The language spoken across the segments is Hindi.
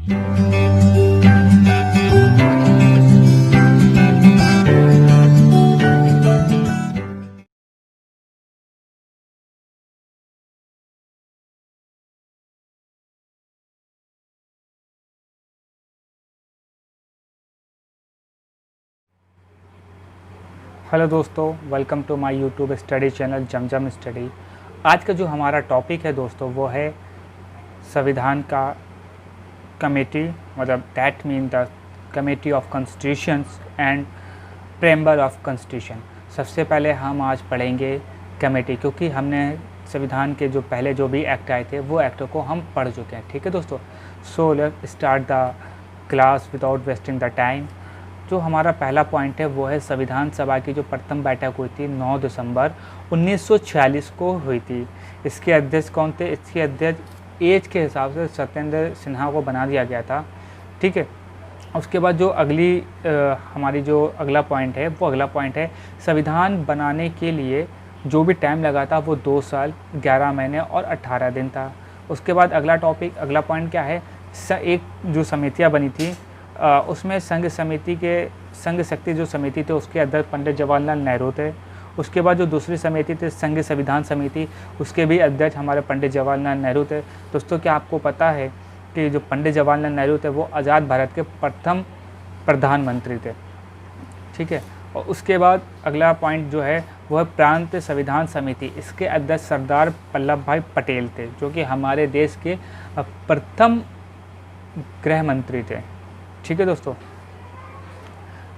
हेलो दोस्तों, welcome to my YouTube study channel Zamzam study. आज का जो हमारा टॉपिक है दोस्तों वो है संविधान का कमेटी, मतलब that mean the committee of constitutions and preamble of constitution. सबसे पहले हम आज पढ़ेंगे कमेटी, क्योंकि हमने संविधान के जो पहले जो भी एक्ट आए थे वो एक्टों को हम पढ़ चुके हैं। ठीक है दोस्तों, so let's start the class without wasting the time. जो हमारा पहला पॉइंट है वो है संविधान सभा की जो प्रथम बैठक हुई थी 9 दिसंबर 1946 को हुई थी। इसके अध्यक्ष कौन थे? इसके अध्यक्ष एज के हिसाब से सत्येंद्र सिन्हा को बना दिया गया था। ठीक है, उसके बाद जो हमारी जो अगला पॉइंट है वो अगला पॉइंट है संविधान बनाने के लिए जो भी टाइम लगा था वो 2 साल 11 महीने और 18 दिन था। उसके बाद अगला पॉइंट क्या है? एक जो समितियाँ बनी थी उसमें संघ शक्ति जो समिति थे उसके अध्यक्ष पंडित जवाहरलाल नेहरू थे। उसके बाद जो दूसरी समिति थी संघ संविधान समिति, उसके भी अध्यक्ष हमारे पंडित जवाहरलाल नेहरू थे। दोस्तों, क्या आपको पता है कि जो पंडित जवाहरलाल नेहरू थे वो आज़ाद भारत के प्रथम प्रधानमंत्री थे। ठीक है, और उसके बाद अगला पॉइंट जो है वह प्रांत संविधान समिति, इसके अध्यक्ष सरदार वल्लभ भाई पटेल थे, जो कि हमारे देश के प्रथम गृह मंत्री थे। ठीक है दोस्तों,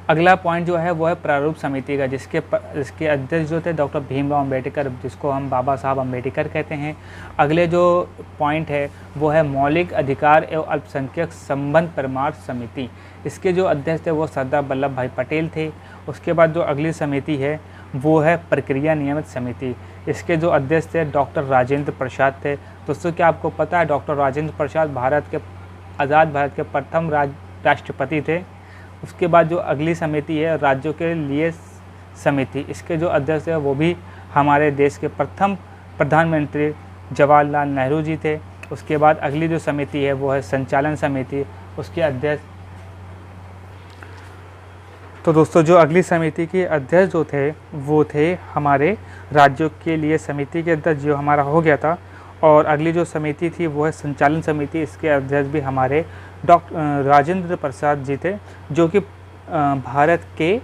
अगला पॉइंट जो है वो है प्रारूप समिति का, जिसके अध्यक्ष जो थे डॉक्टर भीमराव अंबेडकर, जिसको हम बाबा साहब अंबेडकर कहते हैं। अगले जो पॉइंट है वो है मौलिक अधिकार एवं अल्पसंख्यक संबंध परामर्श समिति, इसके जो अध्यक्ष थे वो सरदार वल्लभ भाई पटेल थे। उसके बाद जो अगली समिति है वो है प्रक्रिया नियमित समिति, इसके जो अध्यक्ष थे डॉक्टर राजेंद्र प्रसाद थे। दोस्तों, क्या आपको पता है डॉक्टर राजेंद्र प्रसाद आज़ाद भारत के प्रथम राष्ट्रपति थे। उसके बाद जो अगली समिति है राज्यों के लिए समिति, इसके जो अध्यक्ष है वो भी हमारे देश के प्रथम प्रधानमंत्री जवाहरलाल नेहरू जी थे। उसके बाद अगली जो समिति है वो है संचालन समिति, उसके अध्यक्ष। तो दोस्तों, जो अगली समिति के अध्यक्ष जो थे वो थे हमारे राज्यों के लिए समिति के अध्यक्ष, जो हमारा हो गया था। और अगली जो समिति थी वो है संचालन समिति, इसके अध्यक्ष भी हमारे डॉक्टर राजेंद्र प्रसाद जी थे, जो कि भारत के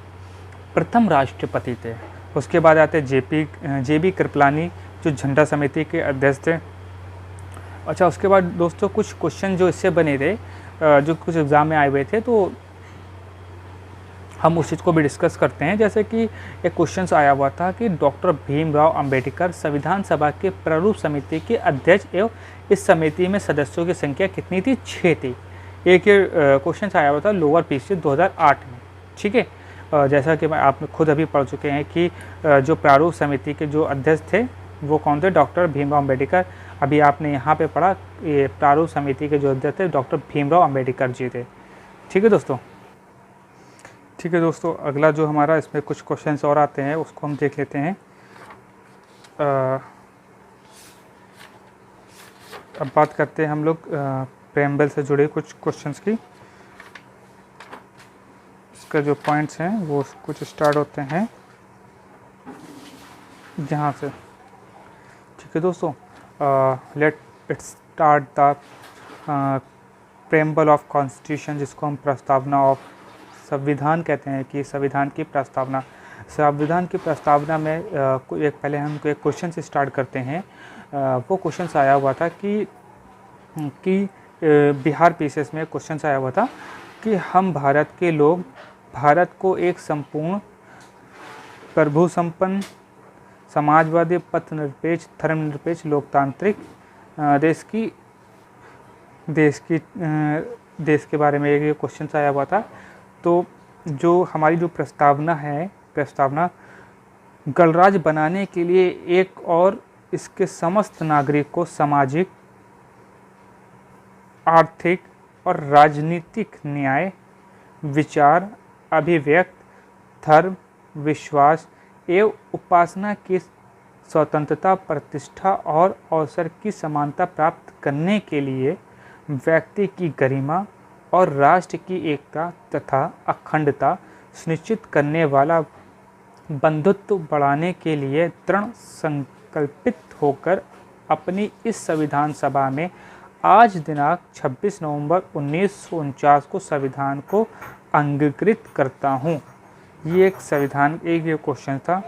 प्रथम राष्ट्रपति थे। उसके बाद आते जेबी कृपलानी, जो झंडा समिति के अध्यक्ष थे। अच्छा, उसके बाद दोस्तों कुछ क्वेश्चन जो इससे बने थे, जो कुछ एग्ज़ाम में आए हुए थे, तो हम उस चीज़ को भी डिस्कस करते हैं। जैसे कि एक क्वेश्चन आया हुआ था कि डॉक्टर भीमराव अंबेडकर संविधान सभा के प्रारूप समिति के अध्यक्ष एवं इस समिति में सदस्यों की संख्या कितनी थी? 6 थी। एक क्वेश्चन आया हुआ था लोअर पीसी 2008 में। ठीक है, जैसा कि आप खुद अभी पढ़ चुके हैं कि जो प्रारूप समिति के जो अध्यक्ष थे वो कौन थे? डॉक्टर भीमराव अंबेडकर। अभी आपने यहाँ पे पढ़ा, ये प्रारूप समिति के जो अध्यक्ष थे डॉक्टर भीमराव अंबेडकर जी थे। ठीक है दोस्तों। ठीक है दोस्तों, अगला जो हमारा इसमें कुछ क्वेश्चंस और आते हैं उसको हम देख लेते हैं। अब बात करते हैं हम लोग प्रेम्बल से जुड़े कुछ क्वेश्चंस की। इसका जो पॉइंट्स हैं वो कुछ स्टार्ट होते हैं यहाँ से। ठीक है दोस्तों, let it start the preamble of constitution, जिसको हम प्रस्तावना ऑफ संविधान कहते हैं, कि संविधान की प्रस्तावना। संविधान की प्रस्तावना में पहले हम एक क्वेश्चन से स्टार्ट करते हैं। वो क्वेश्चन आया हुआ था कि बिहार पीसीएस में क्वेश्चन आया हुआ था कि हम भारत के लोग भारत को एक संपूर्ण प्रभु संपन्न समाजवादी पथनिरपेक्ष धर्मनिरपेक्ष लोकतांत्रिक देश के बारे में एक क्वेश्चन आया हुआ था। तो जो हमारी जो प्रस्तावना गणराज्य बनाने के लिए एक और इसके समस्त नागरिक को सामाजिक, आर्थिक और राजनीतिक न्याय, विचार, अभिव्यक्त, धर्म, विश्वास एवं उपासना की स्वतंत्रता, प्रतिष्ठा और अवसर की समानता प्राप्त करने के लिए व्यक्ति की गरिमा, और राष्ट्र की एकता तथा अखंडता सुनिश्चित करने वाला बंधुत्व बढ़ाने के लिए दृढ़ संकल्पित होकर अपनी इस संविधान सभा में आज दिनांक 26 नवंबर 1949 को संविधान को अंगीकृत करता हूँ। ये एक संविधान एक ये क्वेश्चन था।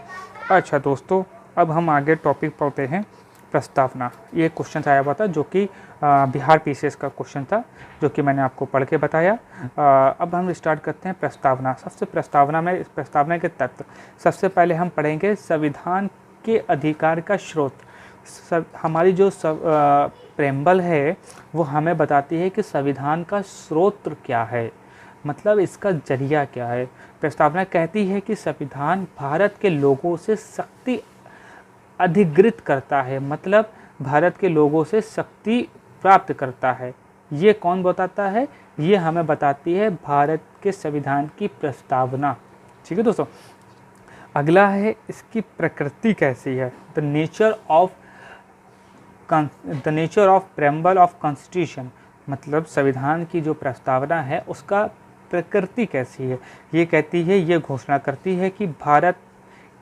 अच्छा दोस्तों, अब हम आगे टॉपिक पढ़ते हैं प्रस्तावना। ये क्वेश्चन आया हुआ था जो कि बिहार पीसीएस का क्वेश्चन था, जो कि मैंने आपको पढ़ के बताया। अब हम स्टार्ट करते हैं प्रस्तावना। प्रस्तावना के तत्व सबसे पहले हम पढ़ेंगे संविधान के अधिकार का स्रोत। हमारी जो प्रेम्बल है वो हमें बताती है कि संविधान का स्रोत क्या है, मतलब इसका जरिया क्या है। प्रस्तावना कहती है कि संविधान भारत के लोगों से शक्ति अधिगृहित करता है, मतलब भारत के लोगों से शक्ति प्राप्त करता है। ये कौन बताता है? ये हमें बताती है भारत के संविधान की प्रस्तावना। ठीक है दोस्तों, अगला है इसकी प्रकृति कैसी है। The nature of preamble of constitution, मतलब संविधान की जो प्रस्तावना है उसका प्रकृति कैसी है। ये कहती है, ये घोषणा करती है कि भारत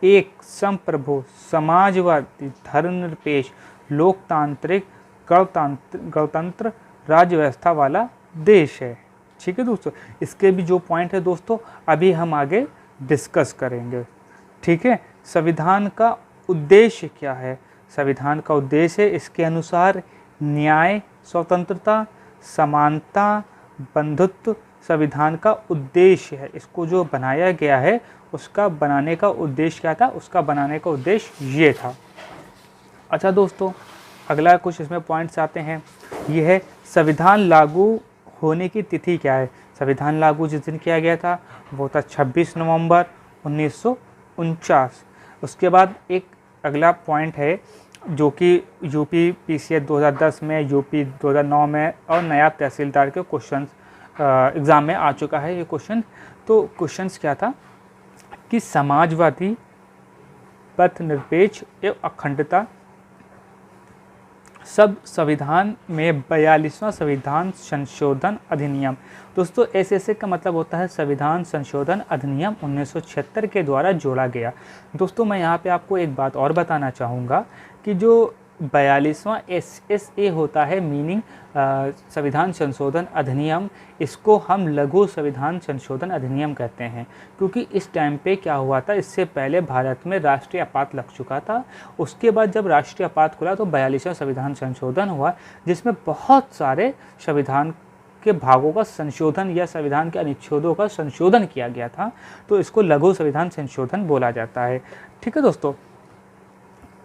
एक संप्रभु, समाजवादी, धर्मनिरपेक्ष, लोकतांत्रिक, गणतंत्र राज्य व्यवस्था वाला देश है। ठीक है दोस्तों, इसके भी जो पॉइंट है दोस्तों अभी हम आगे डिस्कस करेंगे। ठीक है, संविधान का उद्देश्य क्या है? संविधान का उद्देश्य है इसके अनुसार न्याय, स्वतंत्रता, समानता, बंधुत्व संविधान का उद्देश्य है। इसको जो बनाया गया है उसका बनाने का उद्देश्य क्या था? उसका बनाने का उद्देश्य ये था। अच्छा दोस्तों, अगला कुछ इसमें पॉइंट्स आते हैं। ये है संविधान लागू होने की तिथि क्या है। संविधान लागू जिस दिन किया गया था वो था 26 नवंबर 1949। उसके बाद एक अगला पॉइंट है जो कि यूपी पीसीएस 2010 में, यूपी 2009 में और नायब तहसीलदार के क्वेश्चन एग्ज़ाम में आ चुका है ये क्वेश्चन। तो क्वेश्चंस क्या था कि समाजवादी, पथ निरपेक्ष एवं अखंडता सब संविधान में 42वां संविधान संशोधन अधिनियम। दोस्तों एसएसए का मतलब होता है संविधान संशोधन अधिनियम 1976 के द्वारा जोड़ा गया। दोस्तों मैं यहाँ पे आपको एक बात और बताना चाहूँगा कि जो 42वां एसएसए होता है, मीनिंग संविधान संशोधन अधिनियम, इसको हम लघु संविधान संशोधन अधिनियम कहते हैं। क्योंकि इस टाइम पे क्या हुआ था, इससे पहले भारत में राष्ट्रीय आपात लग चुका था। उसके बाद जब राष्ट्रीय आपात खुला तो 42वां संविधान संशोधन हुआ, जिसमें बहुत सारे संविधान के भागों का संशोधन या संविधान के अनुच्छेदों का संशोधन किया गया था। तो इसको लघु संविधान संशोधन बोला जाता है। ठीक है दोस्तों,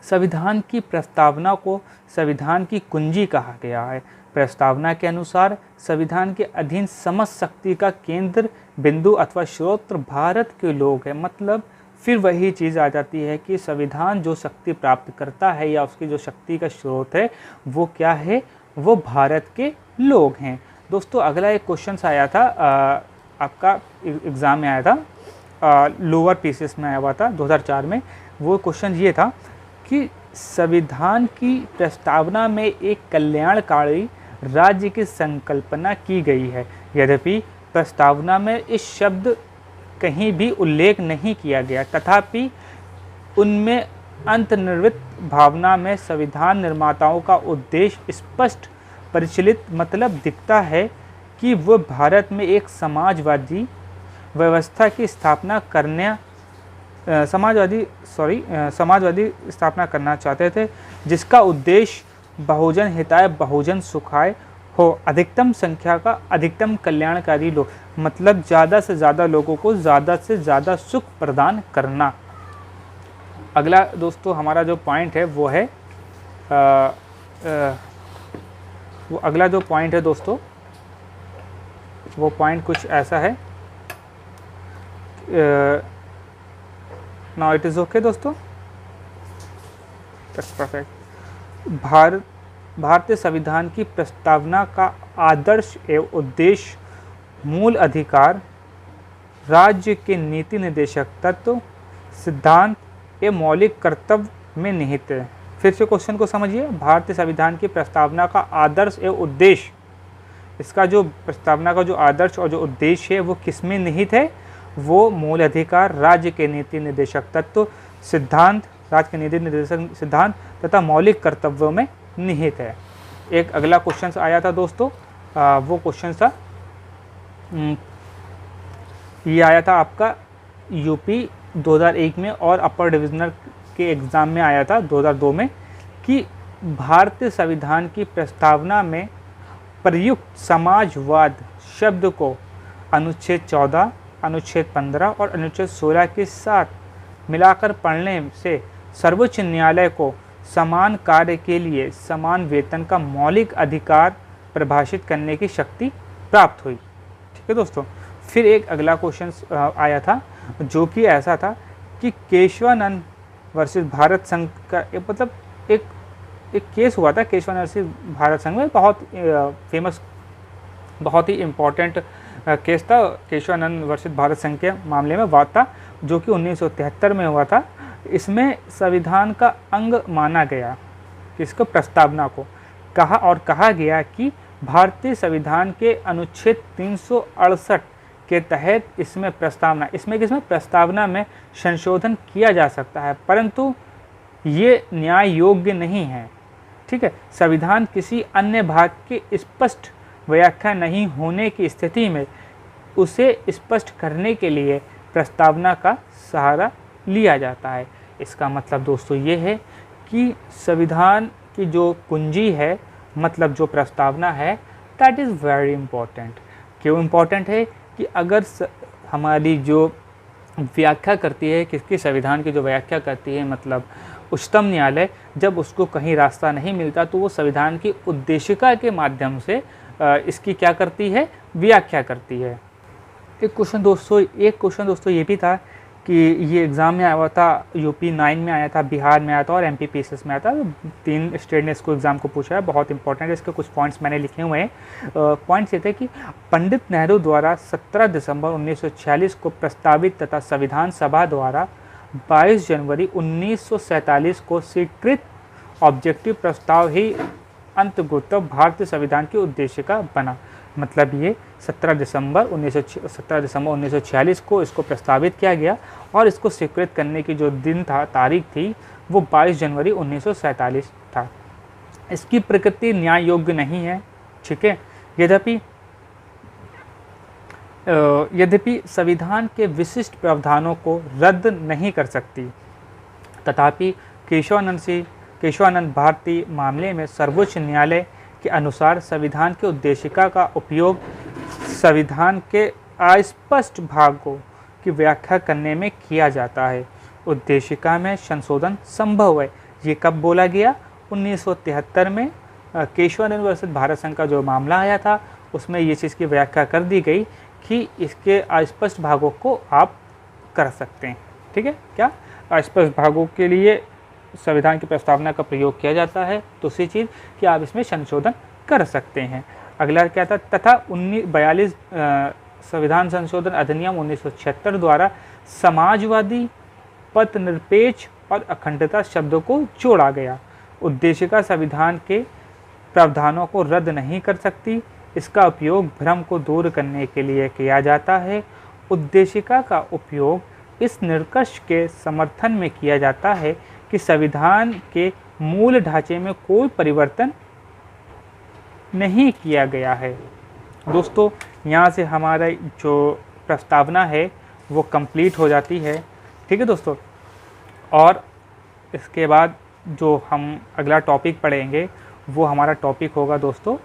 संविधान की प्रस्तावना को संविधान की कुंजी कहा गया है। प्रस्तावना के अनुसार संविधान के अधीन समस्त शक्ति का केंद्र बिंदु अथवा स्रोत भारत के लोग हैं। मतलब फिर वही चीज़ आ जाती है कि संविधान जो शक्ति प्राप्त करता है या उसकी जो शक्ति का स्रोत है वो क्या है, वो भारत के लोग हैं। दोस्तों अगला एक क्वेश्चन आया था आपका एग्ज़ाम में आया था, लोअर पीसीएस में आया हुआ था 2004 में। वो क्वेश्चन ये था कि संविधान की प्रस्तावना में एक कल्याणकारी राज्य की संकल्पना की गई है। यद्यपि प्रस्तावना में इस शब्द कहीं भी उल्लेख नहीं किया गया, तथापि उनमें अंतर्निहित भावना में संविधान निर्माताओं का उद्देश्य स्पष्ट परिचालित मतलब दिखता है कि वह भारत में एक समाजवादी व्यवस्था की स्थापना करने समाजवादी स्थापना करना चाहते थे, जिसका उद्देश्य बहुजन हिताय बहुजन सुखाय हो, अधिकतम संख्या का अधिकतम कल्याणकारी लोग, मतलब ज़्यादा से ज़्यादा लोगों को ज़्यादा से ज़्यादा सुख प्रदान करना। अगला दोस्तों हमारा जो पॉइंट है वो है अगला जो पॉइंट है दोस्तों वो पॉइंट कुछ ऐसा है। नाउ इट इज़ ओके दोस्तों, दैट्स परफेक्ट। भारतीय संविधान की प्रस्तावना का आदर्श एवं उद्देश्य मूल अधिकार, राज्य के नीति निर्देशक तत्व, सिद्धांत एवं मौलिक कर्तव्य में निहित है। फिर से क्वेश्चन को समझिए। भारतीय संविधान की प्रस्तावना का आदर्श एवं उद्देश्य इसका जो प्रस्तावना का जो आदर्श और जो उद्देश्य है वो किस में निहित है? वो मूल अधिकार, राज्य के नीति निर्देशक तत्व, सिद्धांत, राज्य के नीति निर्देशक सिद्धांत तथा मौलिक कर्तव्यों में निहित है। एक अगला क्वेश्चन आया था दोस्तों, वो क्वेश्चन था ये आया था आपका यूपी 2001 में और अपर डिविजनल के एग्ज़ाम में आया था 2002 में, कि भारतीय संविधान की प्रस्तावना में प्रयुक्त समाजवाद शब्द को अनुच्छेद 14, अनुच्छेद 15 और अनुच्छेद 16 के साथ मिलाकर पढ़ने से सर्वोच्च न्यायालय को समान कार्य के लिए समान वेतन का मौलिक अधिकार परिभाषित करने की शक्ति प्राप्त हुई। ठीक है दोस्तों। फिर एक अगला क्वेश्चन आया था जो कि ऐसा था कि केशवानंद वर्सेस भारत संघ का मतलब एक केस हुआ था केशवानंद वर्सेस भारत संघ में, बहुत फेमस, बहुत ही इम्पोर्टेंट केस था। केशवानंद वर्सेस भारत संघ के मामले में बात था जो कि 1973 में हुआ था। इसमें संविधान का अंग माना गया इसको प्रस्तावना को कहा गया कि भारतीय संविधान के अनुच्छेद 368 के तहत इसमें प्रस्तावना में संशोधन किया जा सकता है, परंतु ये न्याय योग्य नहीं है। ठीक है, संविधान किसी अन्य भाग की स्पष्ट व्याख्या नहीं होने की स्थिति में उसे स्पष्ट करने के लिए प्रस्तावना का सहारा लिया जाता है। इसका मतलब दोस्तों ये है कि संविधान की जो कुंजी है, मतलब जो प्रस्तावना है, दैट इज़ वेरी इम्पोर्टेंट। क्यों इम्पोर्टेंट है? कि अगर हमारी जो व्याख्या करती है, किसकी संविधान की जो व्याख्या करती है, मतलब उच्चतम न्यायालय, जब उसको कहीं रास्ता नहीं मिलता तो वो संविधान की उद्देशिका के माध्यम से इसकी क्या करती है? व्याख्या करती है। एक क्वेश्चन दोस्तों ये भी था कि ये एग्ज़ाम में आया हुआ था, यूपी 9 में आया था, बिहार में आया था और एमपी पीसीएस में आया था। 3 स्टेट ने इसको एग्ज़ाम को पूछा है, बहुत इंपॉर्टेंट है। इसके कुछ पॉइंट्स मैंने लिखे हुए हैं। पॉइंट्स ये थे कि पंडित नेहरू द्वारा 17 दिसंबर 1946 को प्रस्तावित तथा संविधान सभा द्वारा 22 जनवरी 1947 को स्वीकृत ऑब्जेक्टिव प्रस्ताव ही अंततः भारतीय संविधान की उद्देशिका बना। मतलब ये 17 दिसंबर 1946 को इसको प्रस्तावित किया गया और इसको स्वीकृत करने की जो दिन था, तारीख थी, वो 22 जनवरी 1947 था। इसकी प्रकृति न्याय योग्य नहीं है। ठीक है, यद्यपि संविधान के विशिष्ट प्रावधानों को रद्द नहीं कर सकती, तथापि केशवानंद भारतीय मामले में सर्वोच्च न्यायालय के अनुसार संविधान के उद्देशिका का उपयोग संविधान के अस्पष्ट भागों की व्याख्या करने में किया जाता है। उद्देशिका में संशोधन संभव है। ये कब बोला गया? 1973 में केशवानंद वर्सेस भारत संघ का जो मामला आया था, उसमें ये चीज़ की व्याख्या कर दी गई कि इसके अस्पष्ट भागों को आप कर सकते हैं। ठीक है, क्या अस्पष्ट भागों के लिए संविधान की प्रस्तावना का प्रयोग किया जाता है? दूसरी चीज़ कि आप इसमें संशोधन कर सकते हैं। अगला क्या था? तथा 1942 संविधान संशोधन अधिनियम 1976 द्वारा समाजवादी, पथनिरपेक्ष और अखंडता शब्दों को जोड़ा गया। उद्देशिका संविधान के प्रावधानों को रद्द नहीं कर सकती। इसका उपयोग भ्रम को दूर करने के लिए किया जाता है। उद्देशिका का उपयोग इस निष्कर्ष के समर्थन में किया जाता है कि संविधान के मूल ढांचे में कोई परिवर्तन नहीं किया गया है। दोस्तों, यहाँ से हमारा जो प्रस्तावना है वो कंप्लीट हो जाती है। ठीक है दोस्तों, और इसके बाद जो हम अगला टॉपिक पढ़ेंगे वो हमारा टॉपिक होगा दोस्तों,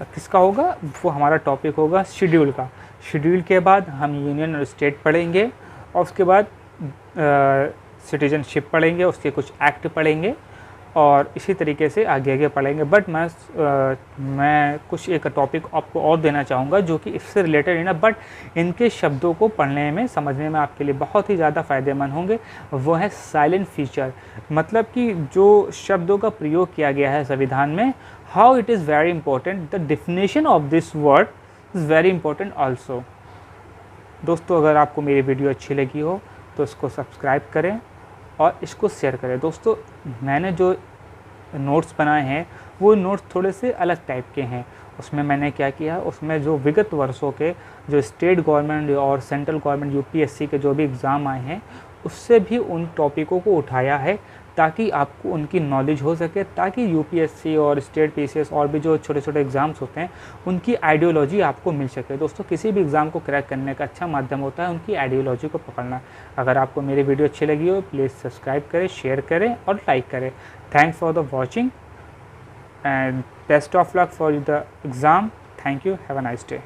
किसका होगा? वो हमारा टॉपिक होगा शेड्यूल का। शेड्यूल के बाद हम यूनियन और स्टेट पढ़ेंगे और उसके बाद सिटीजनशिप पढ़ेंगे, उसके कुछ एक्ट पढ़ेंगे और इसी तरीके से आगे पढ़ेंगे। बट मैं कुछ एक टॉपिक आपको और देना चाहूँगा जो कि इससे रिलेटेड है ना, बट इनके शब्दों को पढ़ने में, समझने में आपके लिए बहुत ही ज़्यादा फ़ायदेमंद होंगे। वो है साइलेंट फीचर, मतलब कि जो शब्दों का प्रयोग किया गया है संविधान में, how it is very important, the definition of this word is very important also. दोस्तों, अगर आपको मेरी वीडियो अच्छी लगी हो तो इसको सब्सक्राइब करें और इसको शेयर करें। दोस्तों, मैंने जो नोट्स बनाए हैं वो नोट्स थोड़े से अलग टाइप के हैं उसमें मैंने क्या किया, उसमें जो विगत वर्षों के जो स्टेट गवर्नमेंट और सेंट्रल गवर्नमेंट यूपीएससी के जो भी एग्ज़ाम आए हैं उससे भी उन टॉपिकों को उठाया है, ताकि आपको उनकी नॉलेज हो सके, ताकि यूपीएससी और स्टेट पीसीएस और भी जो छोटे छोटे एग्ज़ाम्स होते हैं उनकी आइडियोलॉजी आपको मिल सके। दोस्तों, किसी भी एग्ज़ाम को क्रैक करने का अच्छा माध्यम होता है उनकी आइडियोलॉजी को पकड़ना। अगर आपको मेरी वीडियो अच्छी लगी हो प्लीज़ सब्सक्राइब करें, शेयर करें और लाइक करें। Thanks for the watching and best of luck for the exam. Thank you. Have a nice day.